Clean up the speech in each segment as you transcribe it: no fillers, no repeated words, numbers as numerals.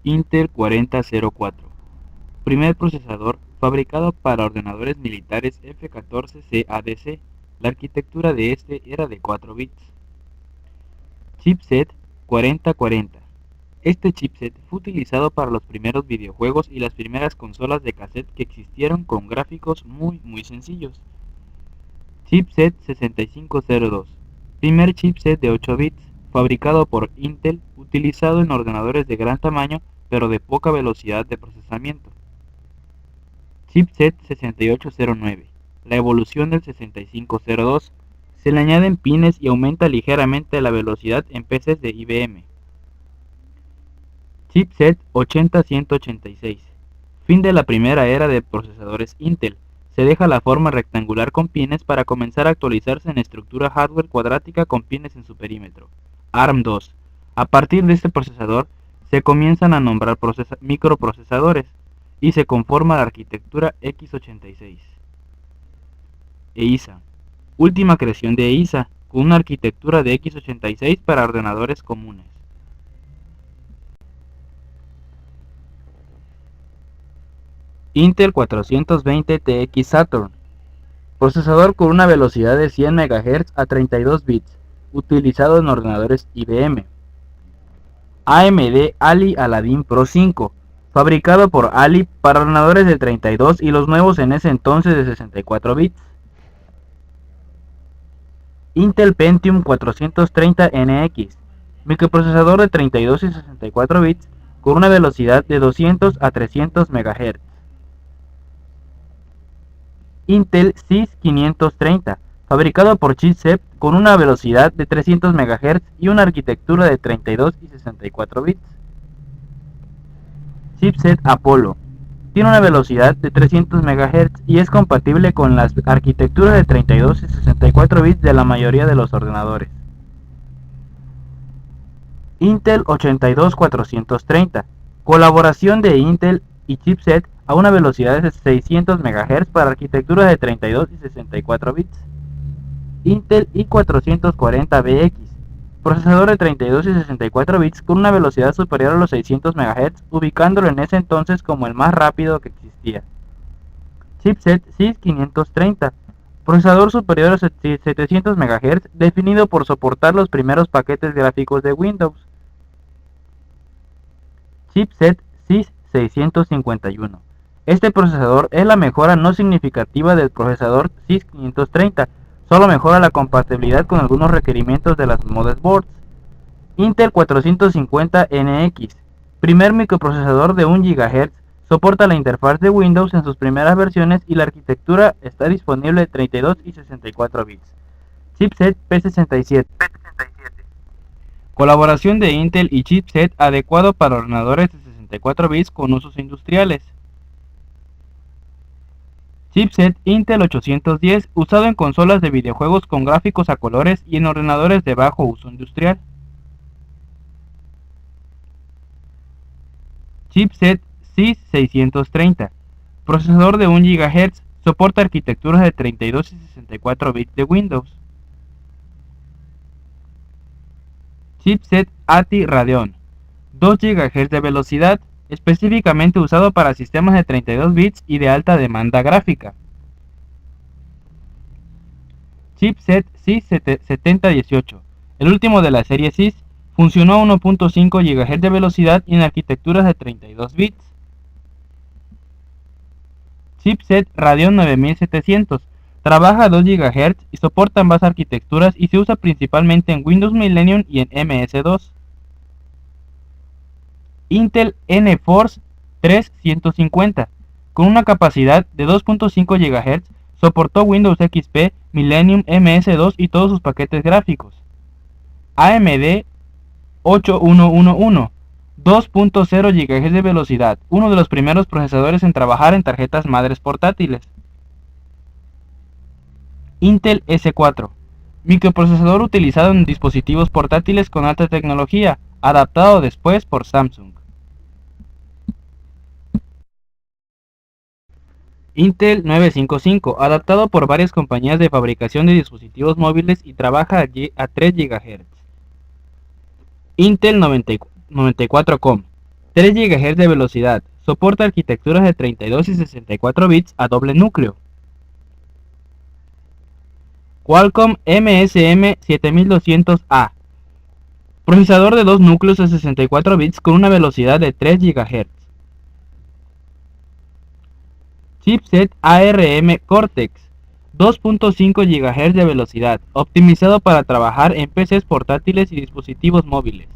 Intel 4004. Primer procesador fabricado para ordenadores militares F-14C ADC. La arquitectura de este era de 4 bits. Chipset 4040. Este chipset fue utilizado para los primeros videojuegos y las primeras consolas de cassette que existieron con gráficos muy sencillos. Chipset 6502. Primer chipset de 8 bits, fabricado por Intel, utilizado en ordenadores de gran tamaño pero de poca velocidad de procesamiento. Chipset 6809. La evolución del 6502. Se le añaden pines y aumenta ligeramente la velocidad en PCs de IBM. Chipset 80186. Fin de la primera era de procesadores Intel. Se deja la forma rectangular con pines para comenzar a actualizarse en estructura hardware cuadrática con pines en su perímetro. ARM2. A partir de este procesador se comienzan a nombrar microprocesadores y se conforma la arquitectura x86. EISA. Última creación de EISA, con una arquitectura de x86 para ordenadores comunes. Intel 420 TX Saturn. Procesador con una velocidad de 100 MHz a 32 bits, utilizado en ordenadores IBM. AMD Ali Aladdin Pro 5. Fabricado por Ali para ordenadores de 32 y los nuevos en ese entonces de 64 bits. Intel Pentium 430 NX, microprocesador de 32 y 64 bits con una velocidad de 200 a 300 MHz. Intel CIS 530, fabricado por Chipset con una velocidad de 300 MHz y una arquitectura de 32 y 64 bits. Chipset Apollo. Tiene una velocidad de 300 MHz y es compatible con las arquitecturas de 32 y 64 bits de la mayoría de los ordenadores. Intel 82430. Colaboración de Intel y Chipset a una velocidad de 600 MHz para arquitecturas de 32 y 64 bits. Intel i440BX. Procesador de 32 y 64 bits con una velocidad superior a los 600 MHz, ubicándolo en ese entonces como el más rápido que existía. Chipset CIS 530. Procesador superior a 700 MHz, definido por soportar los primeros paquetes gráficos de Windows. Chipset CIS 651. Este procesador es la mejora no significativa del procesador CIS 530, solo mejora la compatibilidad con algunos requerimientos de las motherboards. Intel 450 NX, primer microprocesador de 1 GHz, soporta la interfaz de Windows en sus primeras versiones y la arquitectura está disponible de 32 y 64 bits. Chipset P67. Colaboración de Intel y Chipset adecuado para ordenadores de 64 bits con usos industriales. Chipset Intel 810, usado en consolas de videojuegos con gráficos a colores y en ordenadores de bajo uso industrial. Chipset CIS 630, procesador de 1 GHz, soporta arquitecturas de 32 y 64 bits de Windows. Chipset ATI Radeon, 2 GHz de velocidad, específicamente usado para sistemas de 32 bits y de alta demanda gráfica. Chipset CIS 7018, el último de la serie CIS, funcionó a 1.5 GHz de velocidad y en arquitecturas de 32 bits. Chipset Radeon 9700, trabaja a 2 GHz y soporta ambas arquitecturas y se usa principalmente en Windows Millennium y en MS2. Intel NForce 3150, con una capacidad de 2.5 GHz, soportó Windows XP, Millennium, MS2 y todos sus paquetes gráficos. AMD 8111, 2.0 GHz de velocidad, uno de los primeros procesadores en trabajar en tarjetas madres portátiles. Intel S4, microprocesador utilizado en dispositivos portátiles con alta tecnología, adaptado después por Samsung. Intel 955, adaptado por varias compañías de fabricación de dispositivos móviles y trabaja a 3 GHz. Intel 94Com, 3 GHz de velocidad. Soporta arquitecturas de 32 y 64 bits a doble núcleo. Qualcomm MSM 7200A. Procesador de 2 núcleos de 64 bits con una velocidad de 3 GHz. Chipset ARM Cortex, 2.5 GHz de velocidad, optimizado para trabajar en PCs portátiles y dispositivos móviles.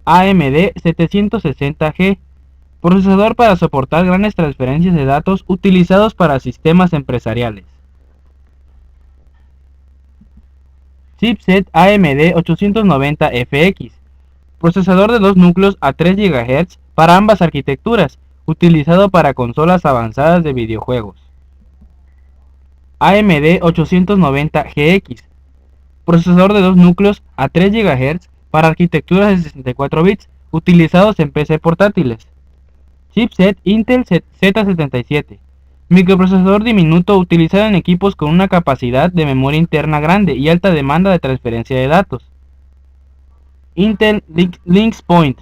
AMD 760G, procesador para soportar grandes transferencias de datos utilizados para sistemas empresariales. Chipset AMD 890FX, procesador de 2 núcleos a 3 GHz para ambas arquitecturas, utilizado para consolas avanzadas de videojuegos. AMD 890GX, procesador de 2 núcleos a 3 GHz para arquitecturas de 64 bits, utilizados en PC portátiles. Chipset Intel Z77, microprocesador diminuto utilizado en equipos con una capacidad de memoria interna grande y alta demanda de transferencia de datos. Intel Lynx Point,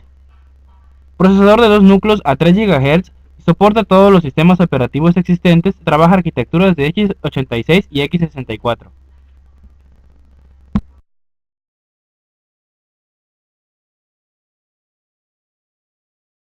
procesador de 2 núcleos a 3 GHz, soporta todos los sistemas operativos existentes, trabaja arquitecturas de x86 y x64.